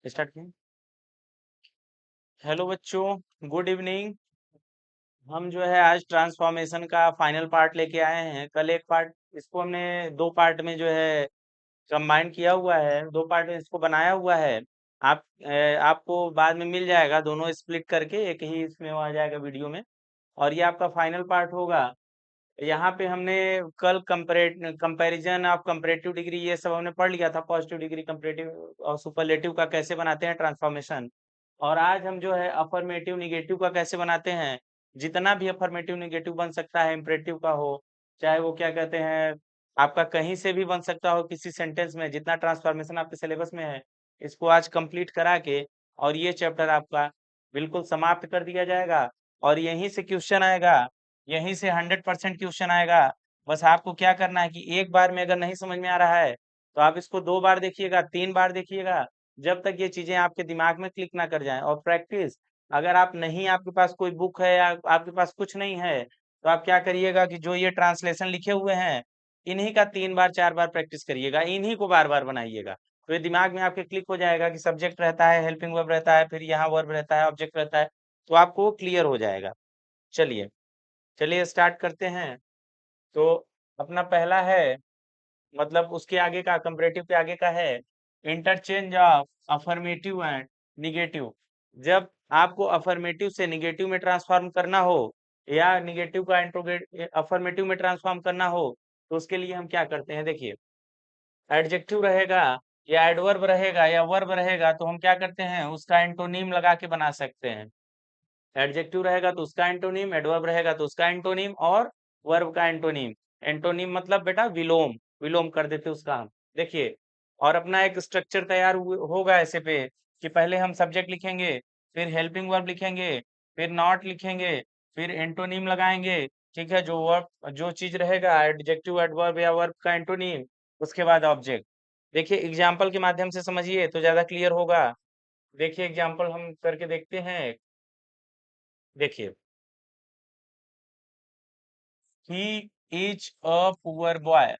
Start किए। Hello बच्चों, good evening. हम जो है आज ट्रांसफॉर्मेशन का फाइनल पार्ट लेके आए हैं। कल एक पार्ट, इसको हमने दो पार्ट में जो है कंबाइन किया हुआ है, दो पार्ट में इसको बनाया हुआ है। आपको बाद में मिल जाएगा, दोनों स्प्लिट करके एक ही इसमें वो आ जाएगा वीडियो में। और ये आपका फाइनल पार्ट होगा। यहाँ पे हमने कल कंपैरिजन ऑफ कंपैरेटिव डिग्री ये सब हमने पढ़ लिया था। पॉजिटिव डिग्री, कंपैरेटिव और सुपरलेटिव का कैसे बनाते हैं ट्रांसफॉर्मेशन। और आज हम जो है अफर्मेटिव निगेटिव का कैसे बनाते हैं। जितना भी अफर्मेटिव निगेटिव बन सकता है, इम्परेटिव का हो, चाहे वो क्या कहते हैं, आपका कहीं से भी बन सकता हो किसी सेंटेंस में, जितना ट्रांसफॉर्मेशन आपके सिलेबस में है, इसको आज कंप्लीट करा के और ये चैप्टर आपका बिल्कुल समाप्त कर दिया जाएगा। और यहीं से क्वेश्चन आएगा, यहीं से 100% क्वेश्चन आएगा। बस आपको क्या करना है कि एक बार में अगर नहीं समझ में आ रहा है तो आप इसको दो बार देखिएगा, तीन बार देखिएगा, जब तक ये चीजें आपके दिमाग में क्लिक ना कर जाएं। और प्रैक्टिस, अगर आप नहीं, आपके पास कोई बुक है या आपके पास कुछ नहीं है, तो आप क्या करिएगा कि जो ये ट्रांसलेशन लिखे हुए हैं, इन्हीं का तीन बार चार बार प्रैक्टिस करिएगा, इन्हीं को बार बार बनाइएगा। तो ये दिमाग में आपके क्लिक हो जाएगा कि सब्जेक्ट रहता है, हेल्पिंग वर्ब रहता है, फिर यहाँ वर्ब रहता है, ऑब्जेक्ट रहता है, तो आपको क्लियर हो जाएगा। चलिए, चलिए स्टार्ट करते हैं। तो अपना पहला है, मतलब उसके आगे का, कंपैरेटिव के आगे का है, interchange of affirmative and negative. जब आपको अफर्मेटिव से निगेटिव में ट्रांसफॉर्म करना हो या निगेटिव का इंट्रोगेट अफर्मेटिव में ट्रांसफॉर्म करना हो, तो उसके लिए हम क्या करते हैं, देखिए। एडजेक्टिव रहेगा या एडवर्ब रहेगा या वर्ब रहेगा, तो हम क्या करते हैं, उसका एंटोनीम लगा के बना सकते हैं। एडजेक्टिव रहेगा तो उसका एंटोनीम, एडवर्ब रहेगा तो उसका एंटोनीम, और वर्ब का एंटोनीम। एंटोनीम मतलब बेटा विलोम, विलोम कर देते उसका हम। देखिए, और अपना एक स्ट्रक्चर तैयार होगा ऐसे पे कि पहले हम सब्जेक्ट लिखेंगे, फिर हेल्पिंग वर्ब लिखेंगे, फिर नॉट लिखेंगे, फिर एंटोनीम लगाएंगे। ठीक है, जो वर्ब, जो चीज रहेगा, एडजेक्टिव, एडवर्ब या वर्ब का एंटोनीम, उसके बाद ऑब्जेक्ट। देखिए एग्जाम्पल के माध्यम से समझिए तो ज्यादा क्लियर होगा। देखिए एग्जाम्पल हम करके देखते हैं। देखिए, he is a poor boy,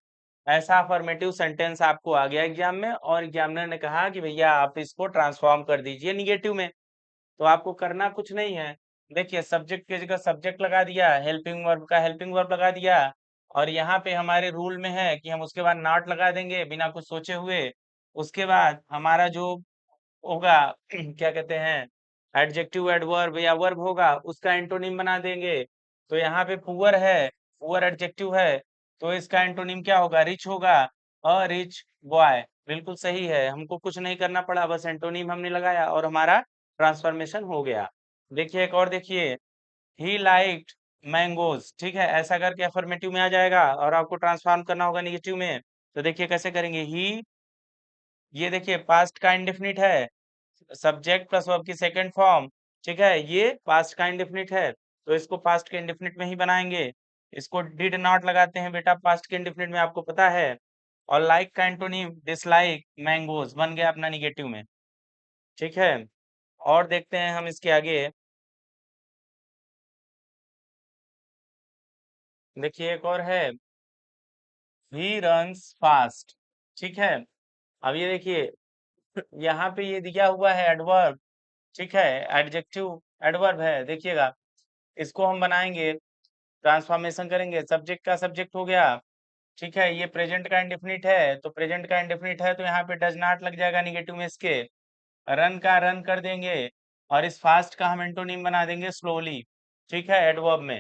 ऐसा अफर्मेटिव सेंटेंस आपको आ गया एग्जाम में, और एग्जामिनर ने कहा कि भैया आप इसको ट्रांसफॉर्म कर दीजिए निगेटिव में। तो आपको करना कुछ नहीं है। देखिए, सब्जेक्ट की जगह सब्जेक्ट लगा दिया, हेल्पिंग वर्ब का हेल्पिंग वर्ब लगा दिया, और यहाँ पे हमारे रूल में है कि हम उसके बाद नॉट लगा देंगे बिना कुछ सोचे हुए। उसके बाद हमारा जो होगा क्या कहते हैं, एडजेक्टिव, एडवर्ब या वर्ब होगा, उसका एंटोनिम बना देंगे। तो यहाँ पे पुअर है, पुअर एडजेक्टिव है, तो इसका एंटोनिम क्या होगा, रिच होगा। अ रिच बॉय, बिल्कुल सही है, हमको कुछ नहीं करना पड़ा, बस एंटोनिम हमने लगाया और हमारा ट्रांसफॉर्मेशन हो गया। देखिए एक और देखिए, ही लाइक्ड मैंगोज। ठीक है, ऐसा करके अफर्मेटिव में आ जाएगा और आपको ट्रांसफॉर्म करना होगा निगेटिव में। तो देखिए कैसे करेंगे, ही, ये देखिए पास्ट का इंडेफिनिट है, सब्जेक्ट प्लस वर्ब की सेकंड फॉर्म। ठीक है, ये पास्ट का इंडेफिनिट है, तो इसको पास्ट के इंडेफिनिट में ही बनाएंगे। इसको डिड नॉट लगाते हैं बेटा, पास्ट के इंडेफिनिट में, आपको पता है। और लाइक का एंटोनिम डिसलाइक मैंगोज बन गया अपना निगेटिव में। ठीक है, और देखते हैं हम इसके आगे। देखिए एक और है, ही रन्स फास्ट। ठीक है, अब ये देखिए, यहाँ पे ये दिया हुआ है एडवर्ब। ठीक है, एडजेक्टिव एडवर्ब है, देखिएगा। इसको हम बनाएंगे, ट्रांसफॉर्मेशन करेंगे, सब्जेक्ट का सब्जेक्ट हो गया। ठीक है, ये प्रेजेंट का इंडेफिनिट है, तो प्रेजेंट का इंडेफिनिट है तो यहाँ पे डज नॉट लग जाएगा निगेटिव में इसके। रन का रन कर देंगे, और इस फास्ट का हम एंटोनिम बना देंगे स्लोली। ठीक है, एडवर्ब में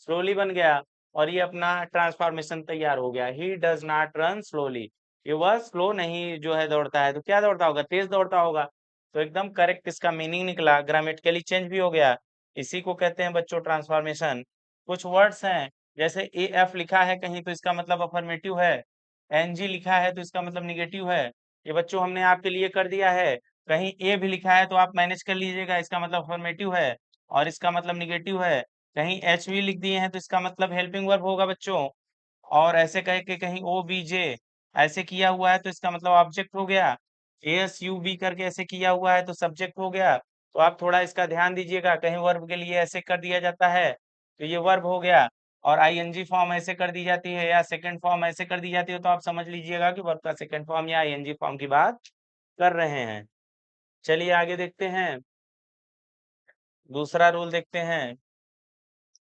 स्लोली बन गया, और ये अपना ट्रांसफॉर्मेशन तैयार हो गया। He does not run slowly, ये वह स्लो नहीं जो है दौड़ता है, तो क्या दौड़ता होगा, तेज दौड़ता होगा। तो एकदम करेक्ट इसका मीनिंग निकला, ग्रामेटिकली चेंज भी हो गया। इसी को कहते हैं बच्चों ट्रांसफॉर्मेशन। कुछ वर्ड्स हैं, जैसे ए एफ लिखा है कहीं तो इसका मतलब अफर्मेटिव है, एन जी लिखा है तो इसका मतलब निगेटिव है। ये बच्चों हमने आपके लिए कर दिया है। कहीं ए भी लिखा है तो आप मैनेज कर लीजिएगा, इसका मतलब अफर्मेटिव है और इसका मतलब निगेटिव है। कहीं एच वी लिख दिए हैं तो इसका मतलब हेल्पिंग वर्ब होगा बच्चों। और ऐसे कह के कहीं ओ बी जे ऐसे किया हुआ है तो इसका मतलब ऑब्जेक्ट हो गया। एस यू बी करके ऐसे किया हुआ है तो सब्जेक्ट हो गया। तो आप थोड़ा इसका ध्यान दीजिएगा, कहीं वर्ब के लिए ऐसे कर दिया जाता है तो ये वर्ब हो गया, और आईएनजी फॉर्म ऐसे कर दी जाती है या सेकंड फॉर्म ऐसे कर दी जाती है, तो आप समझ लीजिएगा कि वर्ब का सेकंड फॉर्म या आईएनजी फॉर्म की बात कर रहे हैं। चलिए आगे देखते हैं, दूसरा रूल देखते हैं।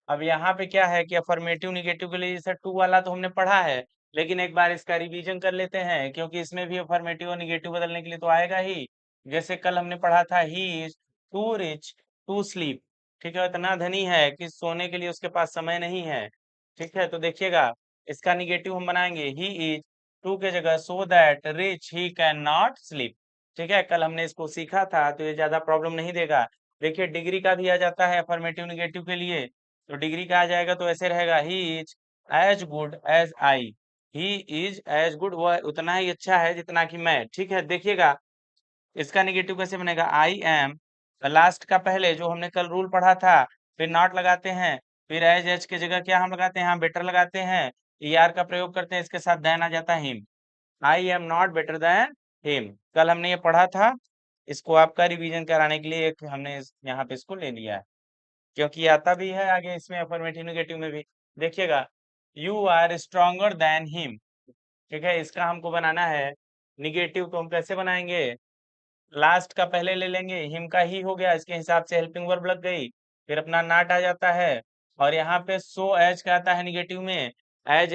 अब यहाँ पे क्या है कि अफर्मेटिव निगेटिव के लिए जैसे टू वाला तो हमने पढ़ा है, लेकिन एक बार इसका रिवीजन कर लेते हैं, क्योंकि इसमें भी अफर्मेटिव और निगेटिव बदलने के लिए तो आएगा ही। जैसे कल हमने पढ़ा था, he is too rich to sleep. ठीक है, इतना धनी है कि सोने के लिए उसके पास समय नहीं है। ठीक है, तो देखिएगा, इसका निगेटिव हम बनाएंगे, ही इज टू के जगह so that rich he can not sleep. ठीक है, कल हमने इसको सीखा था, तो ये ज्यादा प्रॉब्लम नहीं देगा। देखिए, डिग्री का भी आ जाता है अफर्मेटिव निगेटिव के लिए, तो डिग्री का आ जाएगा तो ऐसे रहेगा, he is as good as I. He is as good, वह उतना ही अच्छा है जितना कि मैं। ठीक है, देखिएगा इसका निगेटिव कैसे बनेगा, आई एम, लास्ट का पहले जो हमने कल रूल पढ़ा था, फिर नॉट लगाते हैं, फिर एज के जगह क्या हम लगाते हैं, यहाँ बेटर लगाते हैं, ER का प्रयोग करते हैं, इसके साथ देन आ जाता है him. I am not better than him, कल हमने ये पढ़ा था। इसको आपका रिवीजन कराने के लिए एक हमने यहाँ पे इसको ले लिया है, क्योंकि आता भी है आगे इसमें अफर्मेटिव नेगेटिव में भी। देखिएगा, you are stronger than him. ठीक है, इसका हमको बनाना है निगेटिव, तो हम कैसे बनाएंगे, लास्ट का पहले ले लेंगे, हिम का ही हो गया, इसके हिसाब से हेल्पिंग वर्ब लग गई, फिर अपना नॉट आ जाता है, और यहाँ पे सो एज का आता है निगेटिव में, एज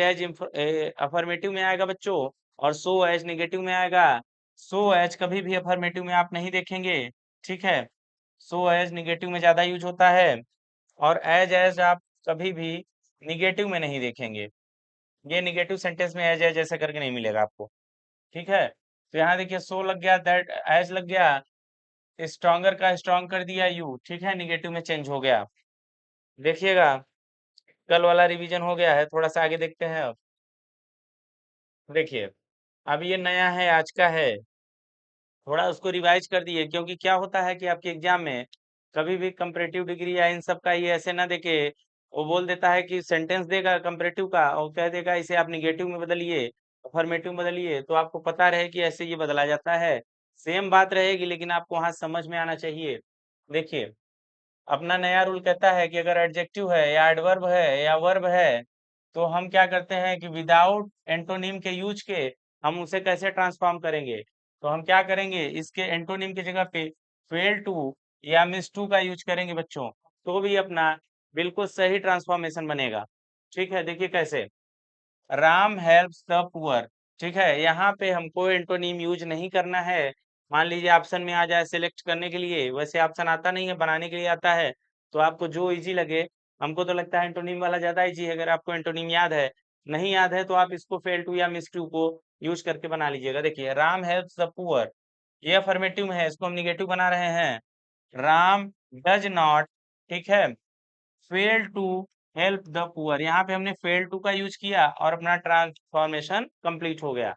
अफर्मेटिव में आएगा बच्चों, और सो एज निगेटिव में आएगा। सो एज कभी भी अफर्मेटिव में आप नहीं देखेंगे। ठीक है, सो एज निगेटिव में ज्यादा यूज होता है, और एज आप कभी भी निगेटिव में नहीं देखेंगे। ये निगेटिव सेंटेंस में एज ऐसे करके नहीं मिलेगा आपको। ठीक है, तो यहाँ देखिए, सो लग गया, दैट एज लग गया, स्ट्रॉन्गर का स्ट्रॉन्ग कर दिया यू। ठीक है, निगेटिव में चेंज हो गया। देखिएगा, कल वाला रिवीजन हो गया है, थोड़ा सा आगे देखते हैं अब। देखिए, अब ये नया है, आज का है, थोड़ा उसको रिवाइज कर दिए, क्योंकि क्या होता है कि आपके एग्जाम में कभी भी कंपैरेटिव डिग्री या इन सब का ये ऐसे ना देके, वो बोल देता है कि सेंटेंस देगा कंपैरेटिव का और कह देगा इसे आप निगेटिव में बदलिए, अफर्मेटिव में बदलिए, तो आपको पता रहे कि ऐसे ये बदला जाता है। सेम बात रहेगी, लेकिन आपको वहां समझ में आना चाहिए। देखिए, अपना नया रूल कहता है कि अगर एडजेक्टिव है या एडवर्ब है या वर्ब है, तो हम क्या करते हैं कि विदाउट एंटोनिम के यूज के हम उसे कैसे ट्रांसफॉर्म करेंगे। तो हम क्या करेंगे, इसके एंटोनिम की जगह पे फेल टू या मिस टू का यूज करेंगे बच्चों, तो भी अपना बिल्कुल सही ट्रांसफॉर्मेशन बनेगा। ठीक है, देखिए कैसे, राम हेल्प्स द पुअर। ठीक है, यहाँ पे हमको एंटोनिम यूज नहीं करना है। मान लीजिए ऑप्शन में आ जाए सिलेक्ट करने के लिए, वैसे ऑप्शन आता नहीं है, बनाने के लिए आता है, तो आपको जो इजी लगे। हमको तो लगता है एंटोनिम वाला ज्यादा इजी है, अगर आपको एंटोनिम याद है, नहीं याद है तो आप इसको फेल टू या मिस टू को यूज करके बना लीजिएगा। देखिए, राम हेल्प्स द पुअर, ये अफर्मेटिव में है, इसको हम निगेटिव बना रहे हैं। राम डज नॉट, ठीक है, fail to help the poor, यहाँ पे हमने फेल टू का यूज किया और अपना ट्रांसफॉर्मेशन कंप्लीट हो गया।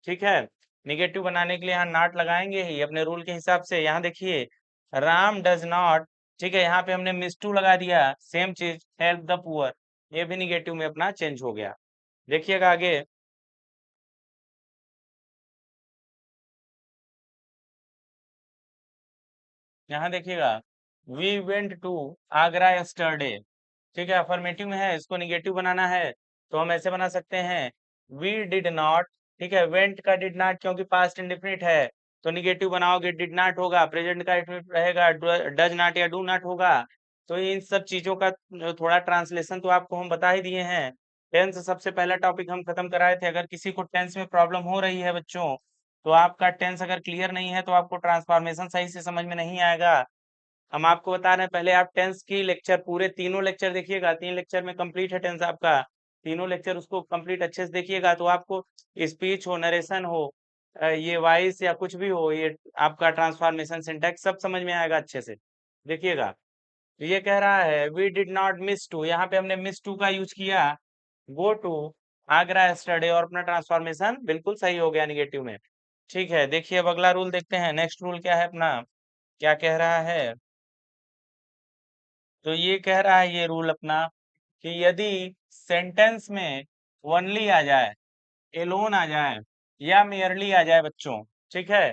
ठीक है, निगेटिव बनाने के लिए यहाँ नॉट लगाएंगे ही अपने रूल के हिसाब से। यहाँ देखिए, राम डज नॉट, ठीक है, यहाँ पे हमने मिस टू लगा दिया, सेम चीज हेल्प द पुअर, ये भी निगेटिव में अपना चेंज हो गया। देखिएगा आगे, यहाँ देखिएगा, we went to Agra yesterday. ठीक है, अफर्मेटिव में है, इसको निगेटिव बनाना है, तो हम ऐसे बना सकते हैं, वी डिड नॉट। ठीक है, वेंट का डिड नॉट क्योंकि पास्ट इंडेफिनिट है, तो निगेटिव बनाओगे डिड नॉट होगा, प्रेजेंट का इंडेफिनिट रहेगा, डज नॉट या डू नॉट होगा। तो इन सब चीजों का थोड़ा ट्रांसलेशन तो आपको हम बता ही दिए हैं। टेंस सबसे पहला टॉपिक हम खत्म कराए थे। अगर किसी को टेंस में प्रॉब्लम हो रही है बच्चों, तो आपका टेंस अगर क्लियर नहीं है तो आपको ट्रांसफॉर्मेशन सही से समझ में नहीं आएगा। हम आपको बता रहे हैं, पहले आप टेंस की लेक्चर, पूरे तीनों लेक्चर देखिएगा, 3 लेक्चर में कंप्लीट है टेंस आपका, तीनों लेक्चर उसको कंप्लीट अच्छे से देखिएगा, तो आपको स्पीच हो, नरेशन हो, ये वॉइस या कुछ भी हो, ये आपका ट्रांसफॉर्मेशन, सिंटैक्स सब समझ में आएगा अच्छे से। देखिएगा, तो ये कह रहा है we did not miss to, यहाँ पे हमने मिस टू का यूज किया, गो टू आगरा यस्टरडे, और अपना ट्रांसफॉर्मेशन बिल्कुल सही हो गया निगेटिव में। ठीक है, देखिए अब अगला रूल देखते हैं, नेक्स्ट रूल क्या है अपना, क्या कह रहा है। तो ये कह रहा है ये रूल अपना, कि यदि सेंटेंस में ओनली आ जाए, एलोन आ जाए, या मेयरली आ जाए बच्चों, ठीक है,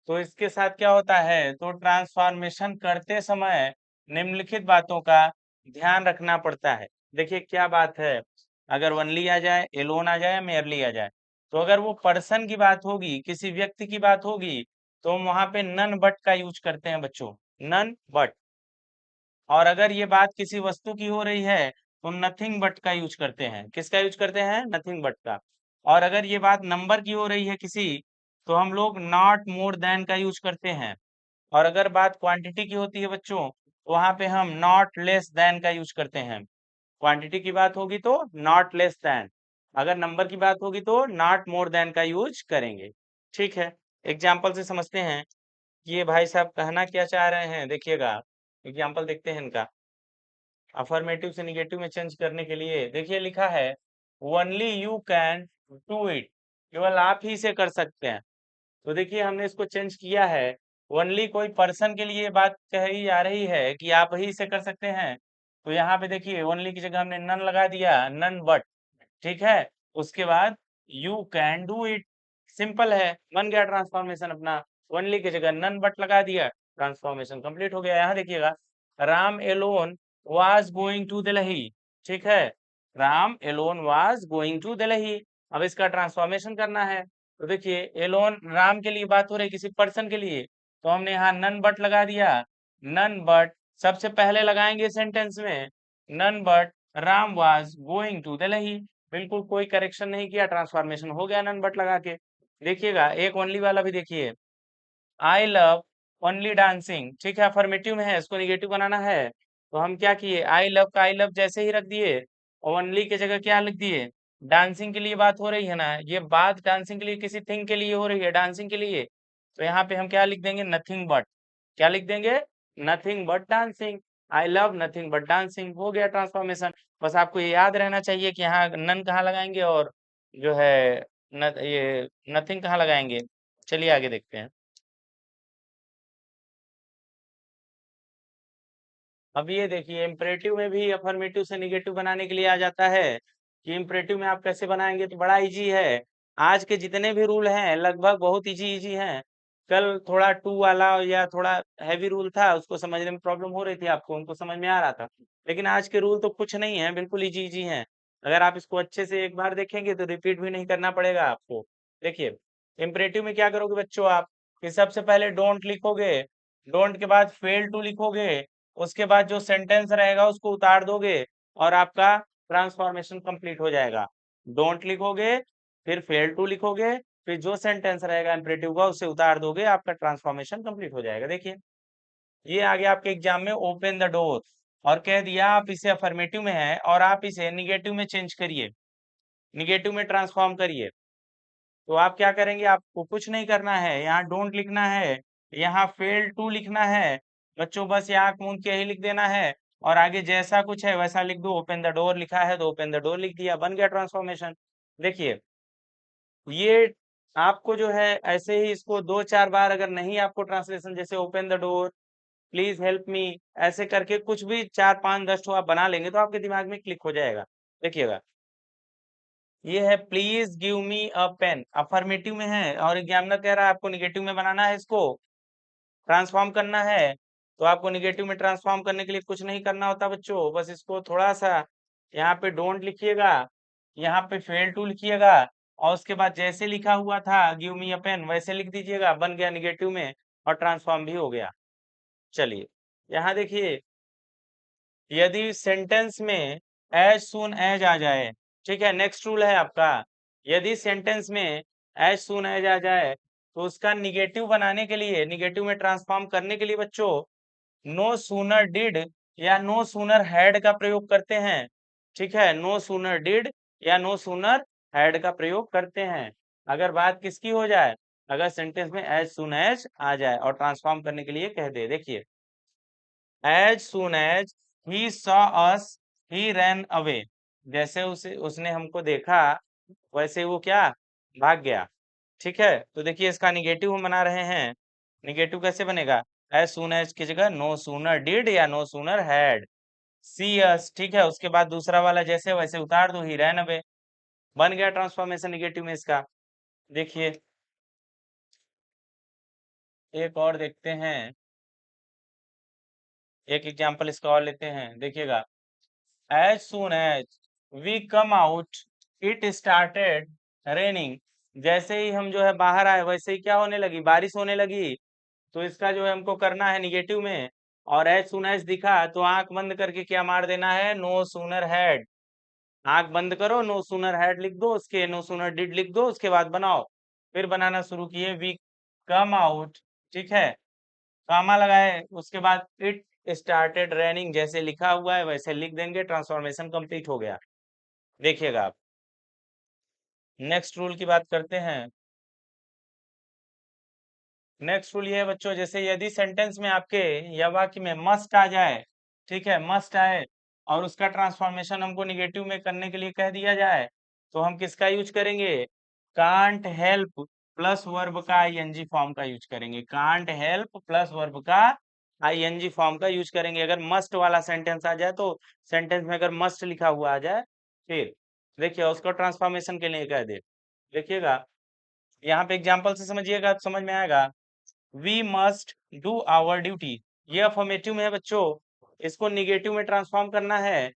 तो इसके साथ क्या होता है, तो ट्रांसफॉर्मेशन करते समय निम्नलिखित बातों का ध्यान रखना पड़ता है। देखिए क्या बात है, अगर ओनली आ जाए, एलोन आ जाए, मेयरली आ जाए, तो अगर वो पर्सन की बात होगी, किसी व्यक्ति की बात होगी, तो हम वहां पे नन बट का यूज करते हैं बच्चों, नन बट। और अगर ये बात किसी वस्तु की हो रही है तो नथिंग बट का यूज करते हैं। किसका यूज करते हैं? नथिंग बट का। और अगर ये बात नंबर की हो रही है किसी, तो हम लोग नॉट मोर देन का यूज करते हैं। और अगर बात क्वांटिटी की होती है बच्चों, तो वहां पे हम नॉट लेस देन का यूज करते हैं। क्वांटिटी की बात होगी तो नॉट लेस देन, अगर नंबर की बात होगी तो नॉट मोर देन का यूज करेंगे। ठीक है, एग्जाम्पल से समझते हैं कि ये भाई साहब कहना क्या चाह रहे हैं। देखिएगा, एग्जाम्पल देखते हैं इनका। अफर्मेटिव से निगेटिव में चेंज करने के लिए देखिए लिखा है only you can do it, केवल आप ही इसे कर सकते हैं। तो देखिए हमने इसको चेंज किया है, ओनली कोई पर्सन के लिए ये बात कही जा रही है कि आप ही इसे कर सकते हैं। तो यहाँ पे देखिए ओनली की जगह हमने नन लगा दिया, नन बट। ठीक है, उसके बाद you can do it, simple है, बन गया ट्रांसफॉर्मेशन अपना। ओनली की जगह नन बट लगा दिया, ट्रांसफॉर्मेशन कंप्लीट हो गया। यहाँ देखिएगा, Ram alone was going to Delhi. ठीक है, Ram alone was going to Delhi. अब इसका ट्रांसफॉर्मेशन करना है। तो देखिए एलोन राम के लिए बात हो रही है, किसी पर्सन के लिए, तो हमने यहाँ नन बट लगा दिया। नन बट सबसे पहले लगाएंगे सेंटेंस में, none but Ram was going to Delhi. बिल्कुल कोई करेक्शन नहीं किया, ट्रांसफॉर्मेशन हो गया नन बट लगा के। देखिएगा एक ओनली वाला भी देखिए, आई लव ओनली डांसिंग। ठीक है, अफर्मेटिव में है, इसको निगेटिव बनाना है। तो हम क्या किए, आई लव का आई लव जैसे ही रख दिए, ओनली की जगह क्या लिख दिए, डांसिंग के लिए बात हो रही है ना, ये बात डांसिंग के लिए किसी थिंग के लिए हो रही है, डांसिंग के लिए। तो यहाँ पे हम क्या लिख देंगे, नथिंग बट। क्या लिख देंगे, nothing but dancing. I love nothing but dancing, हो गया ट्रांसफॉर्मेशन। बस आपको ये याद रहना चाहिए कि यहाँ नन कहाँ लगाएंगे और जो है ये नथिंग कहाँ लगाएंगे। चलिए आगे देखते हैं। अब ये देखिए इम्परेटिव में भी अफर्मेटिव से निगेटिव बनाने के लिए आ जाता है कि इम्परेटिव में आप कैसे बनाएंगे। तो बड़ा इजी है, आज के जितने भी रूल हैं लगभग बहुत इजी इजी हैं। कल थोड़ा टू वाला या थोड़ा हैवी रूल था, उसको समझने में प्रॉब्लम हो रही थी आपको, उनको समझ में आ रहा था। लेकिन आज के रूल तो कुछ नहीं है, बिल्कुल इजी इजी हैं। अगर आप इसको अच्छे से एक बार देखेंगे तो रिपीट भी नहीं करना पड़ेगा आपको। देखिए इम्परेटिव में क्या करोगे बच्चों आप, कि सबसे पहले डोंट लिखोगे, डोंट के बाद फेल टू लिखोगे, उसके बाद जो सेंटेंस रहेगा उसको उतार दोगे और आपका ट्रांसफॉर्मेशन कंप्लीट हो जाएगा। डोंट लिखोगे, फिर फेल टू लिखोगे, फिर जो सेंटेंस रहेगा इंपरेटिव का उसे उतार दोगे, आपका ट्रांसफॉर्मेशन कंप्लीट हो जाएगा। देखिए ये आ गया आपके एग्जाम में ओपन द डोर, और कह दिया आप इसे अफर्मेटिव में है और आप इसे निगेटिव में चेंज करिए, निगेटिव में ट्रांसफॉर्म करिए। तो आप क्या करेंगे, आपको कुछ नहीं करना है, यहाँ डोंट लिखना है, यहाँ फेल टू लिखना है। बच्चों बस यहाँ आंख मूंद के ही लिख देना है, और आगे जैसा कुछ है वैसा लिख दो। ओपन द डोर लिखा है तो ओपन द डोर लिख दिया, बन गया ट्रांसफॉर्मेशन। देखिए ये आपको जो है ऐसे ही इसको दो चार बार, अगर नहीं आपको ट्रांसलेशन जैसे open the door, please help me, ऐसे करके कुछ भी 4 5 10 ठो आप बना लेंगे तो आपके दिमाग में क्लिक हो जाएगा। देखिएगा ये है please give me a pen, affirmative में है और एग्जामिनर कह रहा है आपको निगेटिव में बनाना है, इसको ट्रांसफॉर्म करना है। तो आपको निगेटिव में ट्रांसफॉर्म करने के लिए कुछ नहीं करना होता बच्चों, बस इसको थोड़ा सा यहाँ पे डोंट लिखिएगा, यहाँ पे फेल टू लिखिएगा, और उसके बाद जैसे लिखा हुआ था गिव मी अ पेन वैसे लिख दीजिएगा, बन गया निगेटिव में और ट्रांसफॉर्म भी हो गया। चलिए यहाँ देखिए, यदि सेंटेंस में एज सुन एज आ जाए, ठीक है, नेक्स्ट रूल है आपका, यदि सेंटेंस में एज सुन एज आ जाए तो उसका निगेटिव बनाने के लिए, निगेटिव में ट्रांसफॉर्म करने के लिए बच्चों नो सूनर डिड या नो सूनर हैड का प्रयोग करते हैं। ठीक है, नो सूनर डिड या नो सूनर हैड का प्रयोग करते हैं अगर बात किसकी हो जाए, अगर सेंटेंस में एज सुन एज आ जाए और ट्रांसफॉर्म करने के लिए कह दे। देखिए as soon as he saw us he ran away, जैसे उसने हमको देखा वैसे वो क्या, भाग गया। ठीक है, तो देखिए इसका निगेटिव हम बना रहे हैं, निगेटिव कैसे बनेगा, एज सुन एज की जगह नो सूनर डिड या नो सूनर हैड सी अस। ठीक है, उसके बाद दूसरा वाला जैसे वैसे उतार दो, ही रैन अवे, बन गया ट्रांसफॉर्मेशन निगेटिव में इसका। देखिए एक और देखते हैं, एक एग्जांपल इसका और लेते हैं। देखिएगा as soon as we come out it started raining, जैसे ही हम जो है बाहर आए वैसे ही क्या होने लगी, बारिश होने लगी। तो इसका जो है हमको करना है निगेटिव में, और एज सुन एज दिखा तो आंख बंद करके क्या मार देना है, नो सूनर हैड। आंख बंद करो, नो सूनर हैड लिख दो, उसके नो सूनर डिड लिख दो, उसके बाद बनाओ। फिर बनाना शुरू किए, वी कम आउट, ठीक है, कामा लगाए, उसके बाद इट स्टार्टेड रेनिंग, जैसे लिखा हुआ है वैसे लिख देंगे, ट्रांसफॉर्मेशन कंप्लीट हो गया। देखिएगा आप, नेक्स्ट रूल की बात करते हैं। नेक्स्ट रूल ये है बच्चों, जैसे यदि सेंटेंस में आपके या वाक्य में मस्ट आ जाए, ठीक है, मस्ट आए, और उसका ट्रांसफॉर्मेशन हमको निगेटिव में करने के लिए कह दिया जाए, तो हम किसका यूज करेंगे, कांट हेल्प प्लस वर्ब का आईएनजी फॉर्म का यूज करेंगे। कांट हेल्प प्लस वर्ब का आईएनजी फॉर्म का यूज करेंगे। अगर मस्ट वाला सेंटेंस आ जाए, तो सेंटेंस में अगर मस्ट लिखा हुआ आ जाए, फिर देखिए उसको ट्रांसफॉर्मेशन के लिए कह दे। देखिएगा यहाँ पे एग्जाम्पल से समझिएगा तो समझ में आएगा। We must do our duty, ये अफर्मेटिव में है बच्चों, इसको निगेटिव में ट्रांसफॉर्म करना है।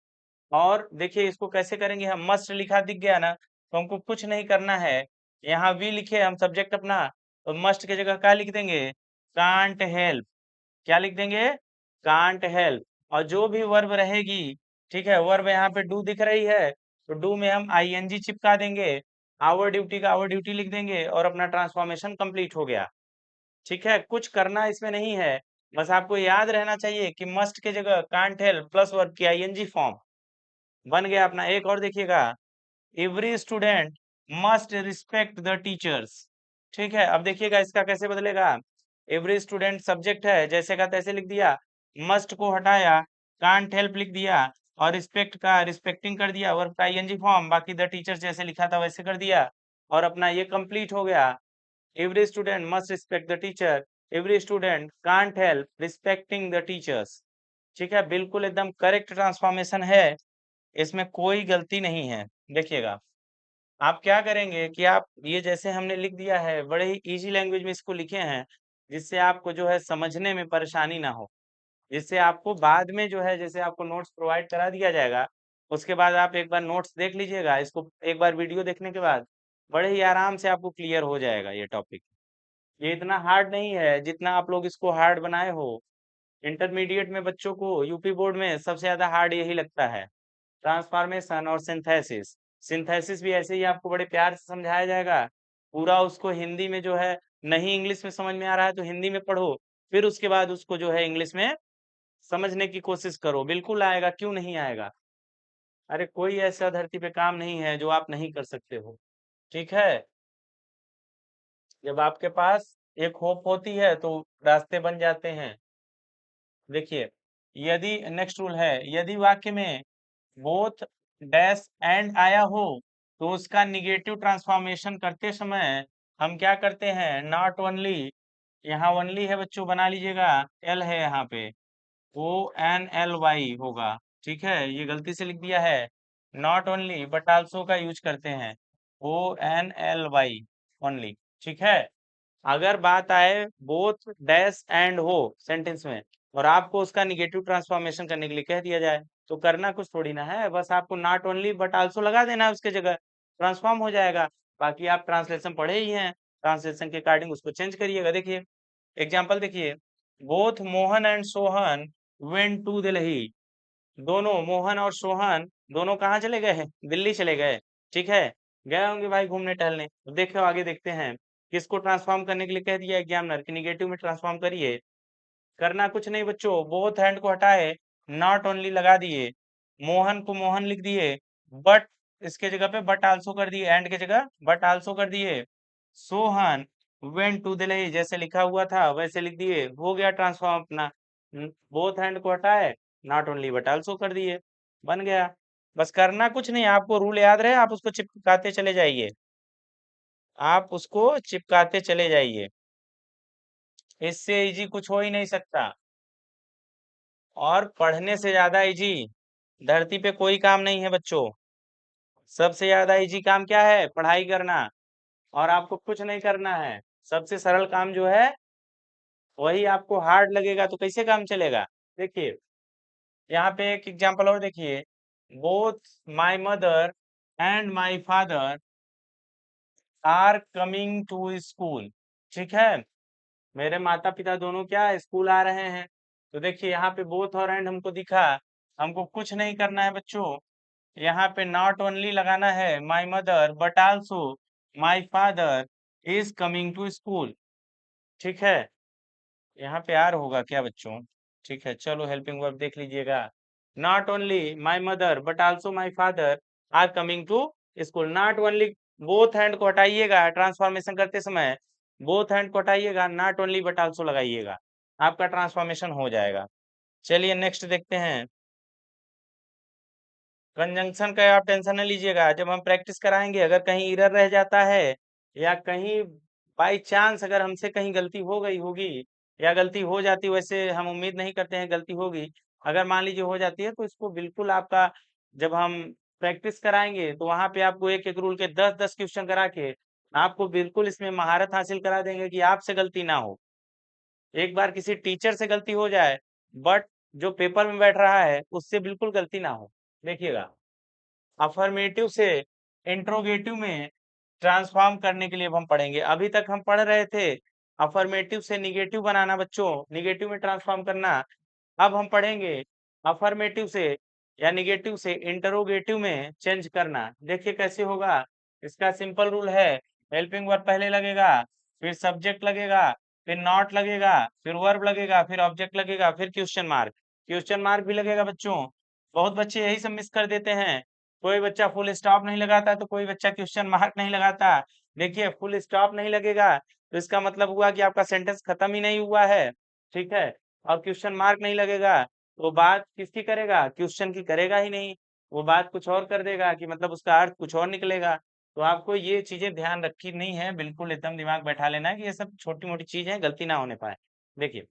और देखिए इसको कैसे करेंगे, हम मस्ट लिखा दिख गया ना, तो हमको कुछ नहीं करना है। यहाँ वी लिखे हम सब्जेक्ट अपना, तो मस्ट की जगह क्या लिख देंगे, कांट हेल्प। क्या लिख देंगे, कांट हेल्प। और जो भी वर्ब रहेगी, ठीक है, वर्ब यहाँ पे डू दिख रही है, तो डू में हम आईएनजी चिपका देंगे, आवर ड्यूटी का आवर ड्यूटी लिख देंगे, और अपना ट्रांसफॉर्मेशन कंप्लीट हो गया। ठीक है, कुछ करना इसमें नहीं है, बस आपको याद रहना चाहिए कि मस्ट के जगह कांट हेल्प प्लस वर्ब की आईएनजी फॉर्म बन गया अपना। एक और देखिएगा, every student must respect the teachers. ठीक है, अब देखिएगा इसका कैसे बदलेगा। एवरी स्टूडेंट सब्जेक्ट है, जैसे का तैसे लिख दिया, मस्ट को हटाया, कांट हेल्प लिख दिया, और रिस्पेक्ट का रिस्पेक्टिंग कर दिया, वर्ब का आईएनजी फॉर्म, बाकी द टीचर्स जैसे लिखा था वैसे कर दिया, और अपना ये कंप्लीट हो गया। Every student must respect the teacher. Every student can't help respecting the teachers. ठीक है, बिल्कुल एकदम करेक्ट ट्रांसफॉर्मेशन है, इसमें कोई गलती नहीं है। देखिएगा आप क्या करेंगे कि आप ये जैसे हमने लिख दिया है, बड़े ही इजी लैंग्वेज में इसको लिखे हैं, जिससे आपको जो है समझने में परेशानी ना हो, जिससे आपको बाद में जो है, जैसे आपको नोट्स प्रोवाइड करा दिया जाएगा, उसके बाद आप एक बार नोट्स देख लीजिएगा, इसको एक बार वीडियो देखने के बाद बड़े ही आराम से आपको क्लियर हो जाएगा ये टॉपिक। ये इतना हार्ड नहीं है जितना आप लोग इसको हार्ड बनाए हो। इंटरमीडिएट में बच्चों को यूपी बोर्ड में सबसे ज्यादा हार्ड यही लगता है, ट्रांसफॉर्मेशन और सिंथेसिस। सिंथेसिस भी ऐसे ही आपको बड़े प्यार से समझाया जाएगा, पूरा उसको हिंदी में जो है, नहीं इंग्लिश में समझ में आ रहा है तो हिंदी में पढ़ो, फिर उसके बाद उसको जो है इंग्लिश में समझने की कोशिश करो, बिल्कुल आएगा, क्यों नहीं आएगा। अरे कोई ऐसा धरती पे काम नहीं है जो आप नहीं कर सकते हो। ठीक है, जब आपके पास एक होप होती है तो रास्ते बन जाते हैं। देखिए, यदि नेक्स्ट रूल है, यदि वाक्य में बोथ डैश एंड आया हो, तो उसका निगेटिव ट्रांसफॉर्मेशन करते समय हम क्या करते हैं, नॉट ओनली, यहाँ ओनली है बच्चों, बना लीजिएगा, एल है यहाँ पे, ONLY होगा। ठीक है, ये गलती से लिख दिया है, नॉट ओनली बट आल्सो का यूज करते हैं, ONLY ओनली। ठीक है, अगर बात आए बोथ डैश एंड हो सेंटेंस में, और आपको उसका निगेटिव ट्रांसफॉर्मेशन करने के लिए कह दिया जाए, तो करना कुछ थोड़ी ना है, बस आपको नॉट ओनली बट आल्सो लगा देना है उसके जगह, ट्रांसफॉर्म हो जाएगा। बाकी आप ट्रांसलेशन पढ़े ही हैं, ट्रांसलेशन के अकॉर्डिंग उसको चेंज करिएगा। देखिए एग्जाम्पल देखिए, both Mohan and Sohan went to Delhi. दोनों मोहन और सोहन दोनों कहाँ चले गए हैं, दिल्ली चले गए। ठीक है, गए होंगे भाई घूमने टहलने। तो देखो आगे देखते हैं, किसको ट्रांसफॉर्म करने के लिए कह दिया एग्जामिनर कि निगेटिव में ट्रांसफॉर्म करिए। करना कुछ नहीं बच्चों, बोथ हैंड को हटाए, नॉट ओनली लगा दिए, मोहन को मोहन लिख दिए, बट इसके जगह पे बट आल्सो कर दिए, एंड के जगह बट आल्सो कर दिए, सोहन वेंट टू दिल्ली जैसे लिखा हुआ था वैसे लिख दिए, हो गया ट्रांसफॉर्म अपना। बोथ हैंड को हटाए, नॉट ओनली बट आल्सो कर दिए, बन गया। बस करना कुछ नहीं, आपको रूल याद रहे, आप उसको चिपकाते चले जाइए, आप उसको चिपकाते चले जाइए, इससे इजी कुछ हो ही नहीं सकता। और पढ़ने से ज्यादा इजी धरती पे कोई काम नहीं है बच्चों। सबसे ज्यादा इजी काम क्या है, पढ़ाई करना, और आपको कुछ नहीं करना है। सबसे सरल काम जो है वही आपको हार्ड लगेगा, तो कैसे काम चलेगा। देखिए यहाँ पे एक एग्जांपल और देखिए, both my mother and my father are coming to school. ठीक है, मेरे माता पिता दोनों क्या स्कूल आ रहे हैं। तो देखिए यहाँ पे बोथ और एंड हमको दिखा, हमको कुछ नहीं करना है बच्चों। यहाँ पे नॉट ओनली लगाना है my mother but also my father is coming to school. ठीक है, यहाँ पे आर होगा क्या बच्चों? ठीक है, चलो हेल्पिंग वर्ब देख लीजिएगा। Not only my mother but also my father are coming to school. Not only, both hand को हटाइएगा ट्रांसफॉर्मेशन करते समय, बोथ हैंड को हटाइएगा, नॉट ओनली बट आल्सो लगाइएगा, आपका ट्रांसफॉर्मेशन हो जाएगा। चलिए नेक्स्ट देखते हैं। कंजंक्शन का आप टेंशन न लीजिएगा, जब हम प्रैक्टिस कराएंगे अगर कहीं इरर रह जाता है या कहीं बाई चांस अगर हमसे कहीं गलती हो गई होगी या गलती हो जाती, वैसे हम उम्मीद नहीं करते हैं गलती होगी, अगर मान लीजिए हो जाती है तो इसको बिल्कुल आपका, जब हम प्रैक्टिस कराएंगे तो वहां पे आपको एक एक रूल के 10-10 क्वेश्चन करा के आपको बिल्कुल इसमें महारत हासिल करा देंगे कि आपसे गलती ना हो। एक बार किसी टीचर से गलती हो जाए, बट जो पेपर में बैठ रहा है उससे बिल्कुल गलती ना हो। देखिएगा, अफर्मेटिव से इंट्रोगेटिव में ट्रांसफॉर्म करने के लिए अब हम पढ़ेंगे। अभी तक हम पढ़ रहे थे अफर्मेटिव से निगेटिव बनाना बच्चों, निगेटिव में ट्रांसफॉर्म करना। अब हम पढ़ेंगे अफर्मेटिव से या निगेटिव से इंटरोगेटिव में चेंज करना। देखिए कैसे होगा, इसका सिंपल रूल है, हेल्पिंग वर्ब पहले लगेगा, फिर सब्जेक्ट लगेगा, फिर नॉट लगेगा, फिर वर्ब लगेगा, फिर ऑब्जेक्ट लगेगा, फिर क्वेश्चन मार्क। क्वेश्चन मार्क भी लगेगा बच्चों। बहुत बच्चे यही सब मिस कर देते हैं, कोई बच्चा फुल स्टॉप नहीं लगाता तो कोई बच्चा क्वेश्चन मार्क नहीं लगाता। देखिए फुल स्टॉप नहीं लगेगा तो इसका मतलब हुआ कि आपका सेंटेंस खत्म ही नहीं हुआ है। ठीक है, और क्वेश्चन मार्क नहीं लगेगा तो बात किसकी करेगा, क्वेश्चन की करेगा ही नहीं, वो बात कुछ और कर देगा कि मतलब उसका अर्थ कुछ और निकलेगा। तो आपको ये चीजें ध्यान रखी नहीं है, बिल्कुल एकदम दिमाग बैठा लेना है कि ये सब छोटी मोटी चीज है, गलती ना होने पाए। देखिए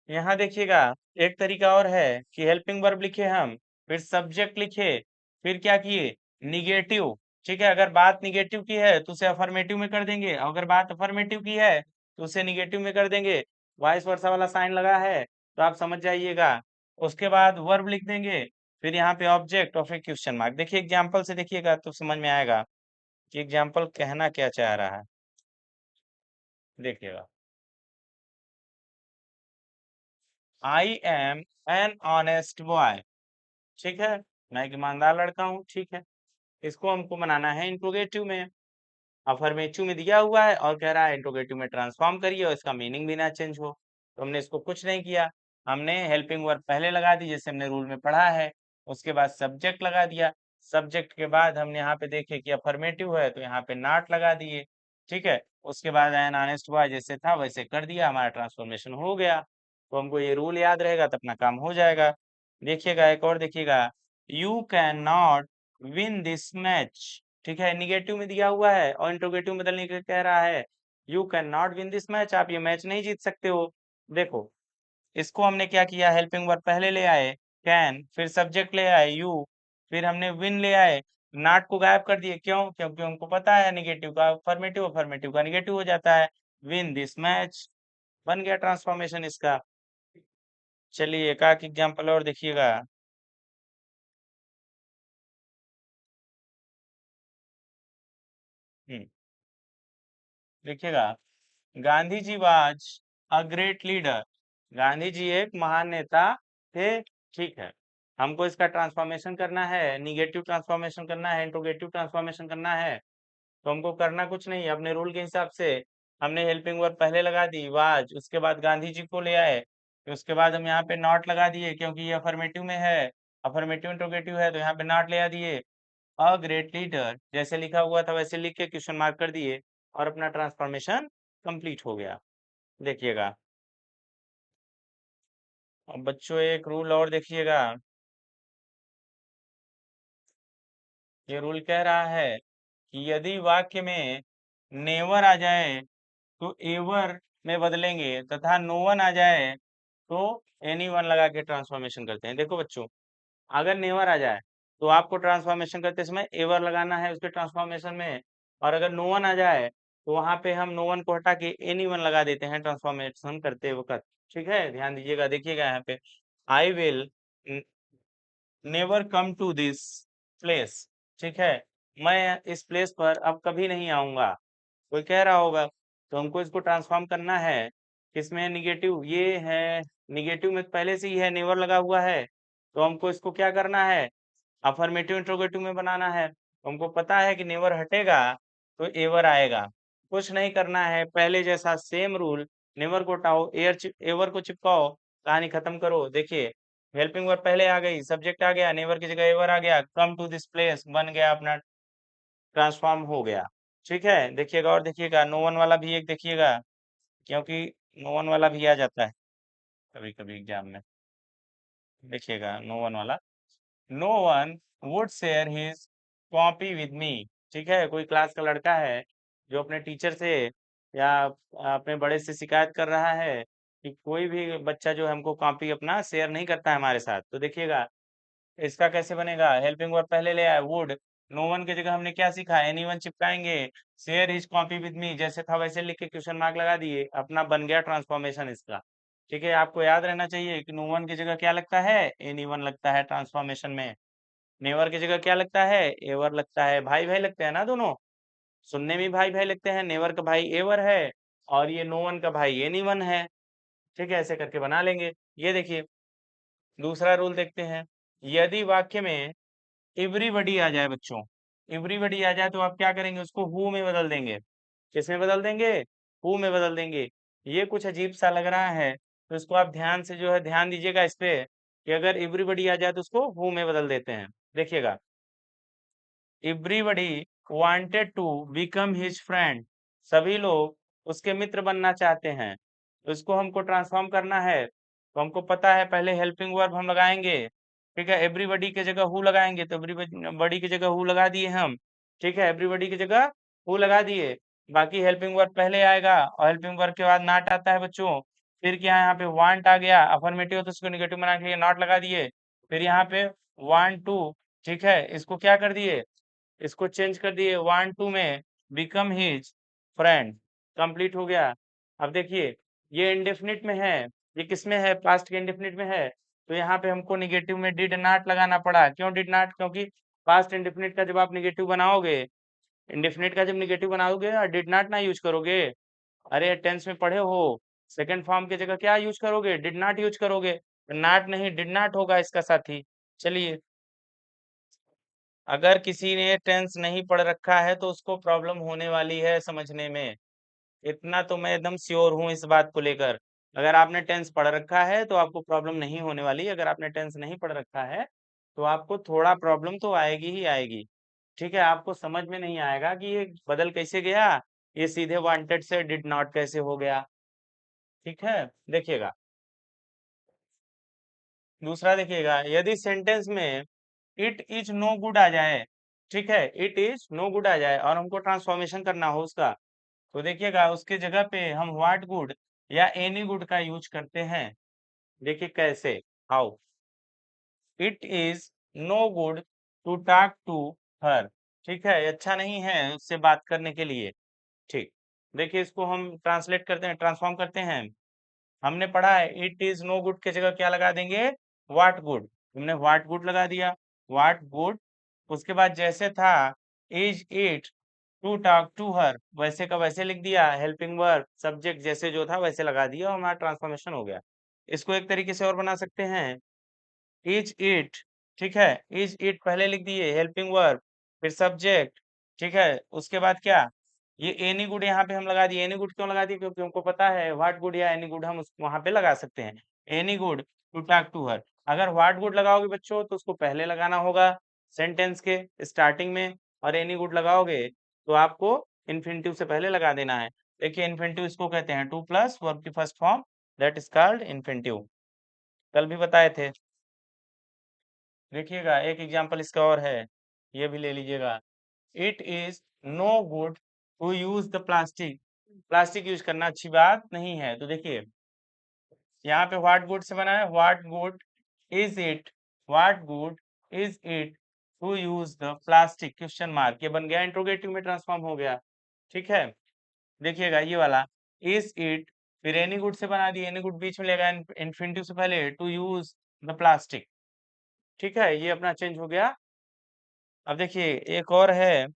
यहाँ देखिएगा, एक तरीका और है कि हेल्पिंग वर्ब लिखे हम, फिर सब्जेक्ट लिखे, फिर क्या किए निगेटिव। ठीक है, अगर बात निगेटिव की है तो उसे अफर्मेटिव में कर देंगे, अगर बात अफर्मेटिव की है तो उसे निगेटिव में कर देंगे। वाइस वर्सा वाला साइन लगा है तो आप समझ जाइएगा। उसके बाद वर्ब लिख देंगे, फिर यहाँ पे ऑब्जेक्ट और फिर क्वेश्चन मार्क। देखिए एग्जाम्पल से देखिएगा तो समझ में आएगा कि एग्जाम्पल कहना क्या चाह रहा है। देखिएगा, I am an honest boy. ठीक है, मैं एक ईमानदार लड़का हूँ। ठीक है, इसको हमको बनाना है इंट्रोगेटिव में, अफर्मेटिव में दिया हुआ है और कह रहा है इंट्रोगेटिव में ट्रांसफॉर्म करिए और इसका मीनिंग भी ना चेंज हो। तो हमने इसको कुछ नहीं किया, हमने हेल्पिंग वर्ब पहले लगा दी जैसे हमने रूल में पढ़ा है, उसके बाद सब्जेक्ट लगा दिया, सब्जेक्ट के बाद हमने यहाँ पे देखे कि अफर्मेटिव है तो यहाँ पे नॉट लगा दिए। ठीक है, उसके बाद एन ऑनेस्ट बॉय जैसे था वैसे कर दिया, हमारा ट्रांसफॉर्मेशन हो गया। तो हमको ये रूल याद रहेगा तो अपना काम हो जाएगा। देखिएगा एक और देखिएगा, you can not win this match. ठीक है, निगेटिव में दिया हुआ है और इंट्रोगेटिव में बदलने के लिए कह रहा है you can not win this match, आप ये मैच नहीं जीत सकते हो। देखो इसको हमने क्या किया, हेल्पिंग वर्ब पहले ले आए कैन, फिर सब्जेक्ट ले आए यू, फिर हमने विन ले आए, नॉट को गायब कर दिए। क्यों? क्योंकि हमको पता है निगेटिव का अफर्मेटिव, अफर्मेटिव का निगेटिव हो जाता है। विन दिस मैच बन गया ट्रांसफॉर्मेशन इसका। चलिए एक आध एग्जाम्पल और देखिएगा। हम्म, देखिएगा, Gandhi ji was a great leader. Gandhi ji एक महान नेता थे। ठीक है, हमको इसका ट्रांसफॉर्मेशन करना है, निगेटिव ट्रांसफॉर्मेशन करना है, इंट्रोगेटिव ट्रांसफॉर्मेशन करना है। तो हमको करना कुछ नहीं, अपने रूल के हिसाब से हमने हेल्पिंग वर्ब पहले लगा दी वाज, उसके बाद गांधी जी को ले आए, फिर उसके बाद हम यहाँ पे नॉट लगा दिए क्योंकि ये अफर्मेटिव में है, अफर्मेटिव इंट्रोगेटिव है तो यहाँ पे नॉट ले आ दिए। अ ग्रेट लीडर जैसे लिखा हुआ था वैसे लिख के क्वेश्चन मार्क कर दिए और अपना ट्रांसफॉर्मेशन कंप्लीट हो गया। देखिएगा, अब बच्चों एक रूल और देखिएगा, ये रूल कह रहा है कि यदि वाक्य में नेवर आ जाए तो एवर में बदलेंगे तथा नो वन आ जाए तो एनी वन लगा के ट्रांसफॉर्मेशन करते हैं। देखो बच्चों, अगर नेवर आ जाए तो आपको ट्रांसफॉर्मेशन करते समय एवर लगाना है उसके ट्रांसफॉर्मेशन में, और अगर नो वन आ जाए तो वहां पे हम नो वन को हटा के एनी वन लगा देते हैं ट्रांसफॉर्मेशन करते वक्त। ठीक है, ध्यान दीजिएगा। देखिएगा यहाँ पे, I will never come to this place. ठीक है, मैं इस प्लेस पर अब कभी नहीं आऊंगा, कोई कह रहा होगा। तो हमको इसको ट्रांसफॉर्म करना है, किसमें? निगेटिव, ये है निगेटिव में पहले से ही है, नेवर लगा हुआ है। तो हमको इसको क्या करना है? अफर्मेटिव इंट्रोगेटिव में बनाना है। हमको पता है कि नेवर हटेगा तो एवर आएगा। कुछ नहीं करना है, पहले जैसा सेम रूल, नेवर को हटाओ, एवर को चिपकाओ, कहानी खत्म करो। देखिए, हेल्पिंग वर्ब पहले आ गई, सब्जेक्ट आ गया, नेवर की जगह एवर आ गया, कम टू दिस प्लेस बन गया, अपना ट्रांसफॉर्म हो गया। ठीक है, देखिएगा और देखिएगा, नो वन वाला भी एक देखिएगा, क्योंकि नो वन वाला भी आ जाता है कभी कभी एग्जाम में। देखिएगा नो वन वाला, no one would share his copy with me. ठीक है, कोई क्लास का लड़का है जो अपने टीचर से या अपने बड़े से शिकायत कर रहा है कि कोई भी बच्चा जो है हमको कॉपी अपना शेयर नहीं करता है हमारे साथ। तो देखिएगा इसका कैसे बनेगा? हेल्पिंग वर्ब पहले ले आए, वुड, नो वन की जगह हमने क्या सीखा? एनीवन चिपकाएंगे, share his copy with me जैसे था वैसे लिख के क्वेश्चन मार्क लगा दिए, अपना बन गया ट्रांसफॉर्मेशन इसका। ठीक है, आपको याद रहना चाहिए कि नो वन की जगह क्या लगता है? एनीवन लगता है ट्रांसफॉर्मेशन में। नेवर की जगह क्या लगता है? एवर लगता है। भाई भाई लगते हैं ना दोनों, सुनने में भाई भाई लगते हैं। नेवर का भाई एवर है और ये नो वन का भाई एनीवन है। ठीक है, ऐसे करके बना लेंगे। ये देखिए, दूसरा रूल देखते हैं। यदि वाक्य में एवरीबडी आ जाए बच्चों, एवरीबडी आ जाए तो आप क्या करेंगे? उसको हु में बदल देंगे। किसमें बदल देंगे? हु में बदल देंगे। ये कुछ अजीब सा लग रहा है, तो इसको आप ध्यान से जो है ध्यान दीजिएगा इस पे, कि अगर एवरीबडी आ जाए तो उसको हु में बदल देते हैं। देखिएगा, everybody wanted to become his friend, सभी लोग उसके मित्र बनना चाहते हैं। तो इसको हमको ट्रांसफॉर्म करना है, तो हमको पता है पहले हेल्पिंग वर्ब हम लगाएंगे। ठीक है, एवरीबडी की जगह हु लगाएंगे, तो एवरीबडी की जगह हु लगा दिए हम। ठीक है, एवरीबडी की जगह हु लगा दिए, बाकी हेल्पिंग वर्ब पहले आएगा और हेल्पिंग वर्ब के बाद नॉट आता है बच्चों। फिर क्या है, यहाँ पे वांट आ गया, अफर्मेटिव तो उसको निगेटिव बनाने के लिए नॉट लगा दिए। फिर यहाँ पे वांट टू, ठीक है, इसको क्या कर दिए? इसको चेंज कर दिए वांट टू में, बिकम हिज फ्रेंड, कंप्लीट हो गया। अब देखिए, ये इंडेफिनिट में है, ये किस में है? पास्ट के इंडेफिनिट में है। तो यहाँ पे हमको निगेटिव में डिड नॉट लगाना पड़ा। क्यों डिड नॉट? क्योंकि पास्ट इंडेफिनिट का जब आप निगेटिव बनाओगे, इंडेफिनिट का जब निगेटिव बनाओगे डिड नॉट ना यूज करोगे। अरे टेंस में पढ़े हो, सेकंड फॉर्म की जगह क्या यूज करोगे? डिड नॉट यूज करोगे। नॉट नहीं, डिड नॉट होगा इसका साथी। चलिए, अगर किसी ने टेंस नहीं पढ़ रखा है तो उसको प्रॉब्लम होने वाली है समझने में, इतना तो मैं एकदम श्योर हूँ इस बात को लेकर। अगर आपने टेंस पढ़ रखा है तो आपको प्रॉब्लम नहीं होने वाली। अगर आपने टेंस नहीं पढ़ रखा है तो आपको थोड़ा प्रॉब्लम तो आएगी ही आएगी। ठीक है, आपको समझ में नहीं आएगा कि ये बदल कैसे गया, ये सीधे वांटेड से डिड नॉट कैसे हो गया। ठीक है, देखिएगा दूसरा, देखिएगा यदि सेंटेंस में इट इज नो गुड आ जाए, ठीक है, इट इज नो गुड आ जाए और हमको ट्रांसफॉर्मेशन करना हो उसका, तो देखिएगा उसके जगह पे हम व्हाट गुड या एनी गुड का यूज करते हैं। देखिए कैसे, how, it is no good to talk to her, ठीक है, अच्छा नहीं है उससे बात करने के लिए। ठीक, देखिए इसको हम ट्रांसलेट करते हैं, ट्रांसफॉर्म करते हैं। हमने पढ़ा है इट इज नो गुड की जगह क्या लगा देंगे? What good. हमने व्हाट गुड लगा दिया, व्हाट गुड। उसके बाद जैसे था is it to talk to her, वैसे का वैसे लिख दिया, हेल्पिंग वर्ब सब्जेक्ट जैसे जो था वैसे लगा दिया और हमारा ट्रांसफॉर्मेशन हो गया। इसको एक तरीके से और बना सकते हैं, इज इट, ठीक है, इज इट पहले लिख दिए, हेल्पिंग वर्ब, फिर सब्जेक्ट। ठीक है, उसके बाद क्या? ये एनी गुड यहाँ पे हम लगा दिए। एनी गुड क्यों लगा दिए? क्योंकि हमको पता है व्हाट गुड या एनी गुड हम वहां पे लगा सकते हैं। Any good to talk to her, अगर व्हाट गुड लगाओगे बच्चों तो उसको पहले लगाना होगा सेंटेंस के स्टार्टिंग में, और एनी गुड लगाओगे तो आपको इन्फिनिटिव से पहले लगा देना है। देखिए इन्फिनिटिव इसको कहते हैं टू प्लस वर्ब की first form, that is called infinitive, कल भी बताए थे। देखिएगा एक एग्जांपल इसका और है, ये भी ले लीजिएगा। It is no good to use the plastic, plastic use करना अच्छी बात नहीं है। तो देखिए यहाँ पे व्हाट गुड से बना है, what good is it, what good is it to use the plastic, question mark, ये बन गया इंट्रोगेटिव में ट्रांसफॉर्म हो गया। ठीक है, देखिएगा ये वाला इज इट, फिर एनी गुड से बना दिए, एनी गुड बीच में लेगा इन्फिनिटिव से पहले, टू यूज द प्लास्टिक। ठीक है, ये अपना चेंज हो गया अब देखिए एक और है।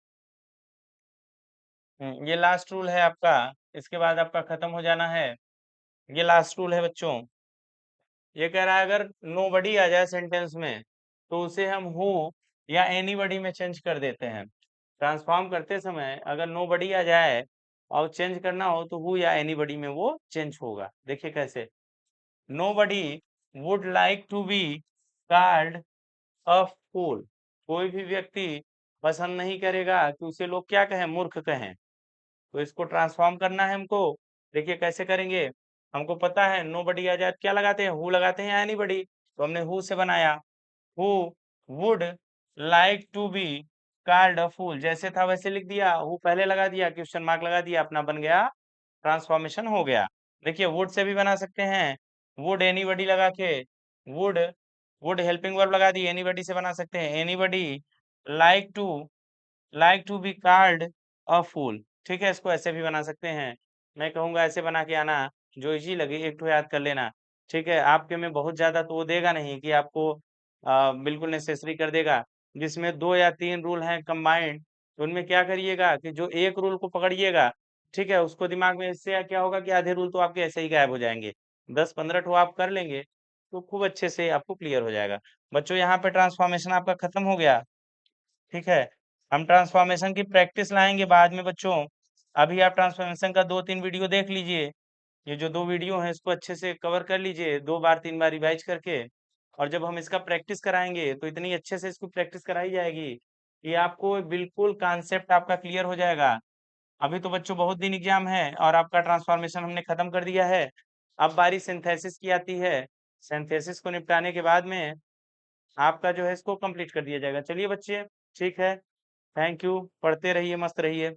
ये लास्ट रूल है आपका। इसके बाद आपका खत्म हो जाना है। ये लास्ट रूल है बच्चों। ये कह रहा है अगर नोबडी आ जाए सेंटेंस में तो उसे हम हु या एनीबडी में चेंज कर देते हैं। ट्रांसफॉर्म करते समय अगर नोबडी आ जाए और चेंज करना हो तो हु या एनीबडी में वो चेंज होगा। देखिए कैसे। Nobody would like to be called a fool. कोई भी व्यक्ति पसंद नहीं करेगा कि उसे लोग क्या कहें, मूर्ख कहें। तो इसको ट्रांसफॉर्म करना है हमको। देखिए कैसे करेंगे। हमको पता है नो बडी आ जाए क्या लगाते हैं, हु लगाते हैं या एनी बडी। तो हमने हु से बनाया। Who would like to be called a fool, जैसे था वैसे लिख दिया। हु पहले लगा दिया, क्वेश्चन मार्क लगा दिया, अपना बन गया, ट्रांसफॉर्मेशन हो गया। देखिए वुड से भी बना सकते हैं। वुड एनी बडी लगा के वुड वुड हेल्पिंग वर्ब लगा दी, एनी बडी से बना सकते हैं। Anybody like to be called a fool. ठीक है, इसको ऐसे भी बना सकते हैं। मैं कहूंगा ऐसे बना के आना, जो इजी लगे एक तो याद कर लेना। ठीक है, आपके में बहुत ज्यादा तो वो देगा नहीं कि आपको बिल्कुल नेसेसरी कर देगा। जिसमें 2 या 3 रूल हैं कंबाइंड, तो उनमें क्या करिएगा कि जो एक रूल को पकड़िएगा, ठीक है, उसको दिमाग में, इससे क्या होगा कि आधे रूल तो आपके ऐसे ही गायब हो जाएंगे। 10-15 ठो आप कर लेंगे तो खूब अच्छे से आपको क्लियर हो जाएगा। बच्चों यहाँ पे ट्रांसफॉर्मेशन आपका खत्म हो गया। ठीक है, हम ट्रांसफॉर्मेशन की प्रैक्टिस लाएंगे बाद में बच्चों। अभी आप ट्रांसफॉर्मेशन का 2-3 वीडियो देख लीजिए। ये जो 2 वीडियो हैं इसको अच्छे से कवर कर लीजिए, 2 बार 3 बार रिवाइज करके। और जब हम इसका प्रैक्टिस कराएंगे तो इतनी अच्छे से इसको प्रैक्टिस कराई जाएगी कि आपको बिल्कुल कॉन्सेप्ट आपका क्लियर हो जाएगा। अभी तो बच्चों बहुत दिन एग्जाम है और आपका ट्रांसफॉर्मेशन हमने खत्म कर दिया है। अब बारी सिंथेसिस की आती है। सिंथेसिस को निपटाने के बाद में आपका जो है इसको कंप्लीट कर दिया जाएगा। चलिए बच्चे, ठीक है, थैंक यू, पढ़ते रहिए, मस्त रहिए।